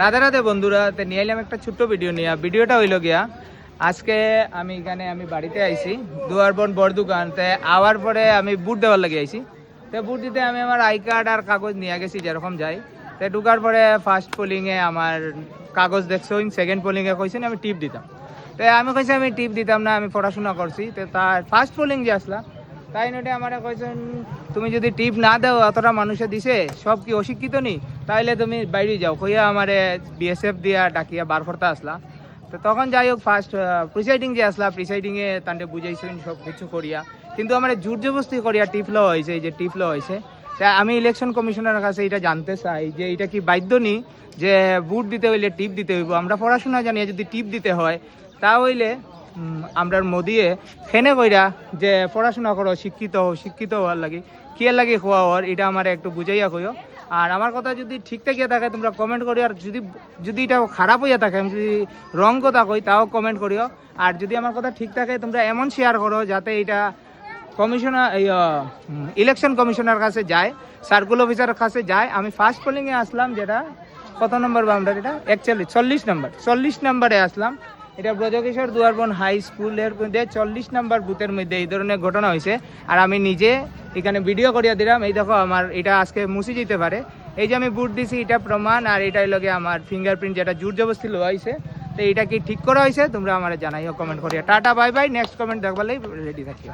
রাধে রাধে বন্ধুরা, নিয়ে এলাম একটা ছোট্ট ভিডিও নিয়ে। ভিডিওটা হইল গিয়া আজকে আমি বাড়িতে আইছি দুয়ারবন বড়দুকানতে। আওয়ার পরে আমি বুট দেওয়ার লাগে আইছি। তো বুট দিতে আমি আমার আই কার্ড আর কাগজ নিয়ে গেছি যেরকম যাই। তো ঢুকার পরে ফার্স্ট পোলিংয়ে আমার কাগজ দেখছো, সেকেন্ড পোলিংয়ে কইছেন আমি টিপ দিতাম। তো আমি কইছি আমি টিপ দিতাম না, আমি পড়াশোনা করছি। তো তার ফার্স্ট পোলিং যে আসলা তাই নোটে আমার কইছেন তুমি যদি টিপ না দাও, অতটা মানুষে দিছে সব কি অশিক্ষিত নি, তাইলে তুমি বাইরে যাও কইয়া আমারে বিএসএফ দিয়া ডাকিয়া বার করতে আসলা। তো তখন যাই হোক ফার্স্ট প্রিসাইডিং যে আসলা, প্রিসাইডিংয়ে তান্ডে বুঝাইছেন সব কিছু করিয়া, কিন্তু আমার জোর জবরদস্তি করিয়া টিপ ল হয়েছে। এই যে টিপ ল হয়েছে, তা আমি ইলেকশন কমিশনের কাছে এটা জানতে চাই যে এটা কি বাধ্য নি যে বুট দিতে হইলে টিপ দিতে হইব? আমরা পড়াশোনা জানিয়ে যদি টিপ দিতে হয় তা হইলে আমরা মোদিয়ে ফেনে কইরা যে পড়াশোনা করো, শিক্ষিত হওয়ার লাগে কি লাগে খোয়া হওয়ার, এটা আমার একটু বুঝাইয়া কইও। আর আমার কথা যদি ঠিক থাকিয়া থাকে তোমরা কমেন্ট করিও, আর যদি এটা খারাপ হইয়া থাকে, আমি যদি রং কথা কই তাও কমেন্ট করিও। আর যদি আমার কথা ঠিক থাকে তোমরা এমন শেয়ার করো যাতে এটা কমিশনার ইলেকশন কমিশনার কাছে যায়, সার্কুল অফিসারের কাছে যায়। আমি ফার্স্ট পোলিংয়ে আসলাম, যেটা কত নম্বর আমরা এটা 40 নম্বরে আসলাম। এটা ব্রজকিশোর দুয়ারবন হাই স্কুলের মধ্যে 40 নম্বর বুথের মধ্যে এই ধরনের ঘটনা হয়েছে। আর আমি নিজে এখানে ভিডিও করিয়া দিলাম। এই দেখো আমার এটা আজকে মুছে যেতে পারে, এই যে আমি বুট দিছি এটা প্রমাণ। আর এটাই লগে আমার ফিঙ্গারপ্রিন্ট যেটা জোর জবরদস্তি লওয়া হয়েছে। তো এটা কি ঠিক করা হয়েছে তোমরা আমার জানাইও কমেন্ট করিয়া। Tata bye bye, next comment দেখবার রেডি থাকি।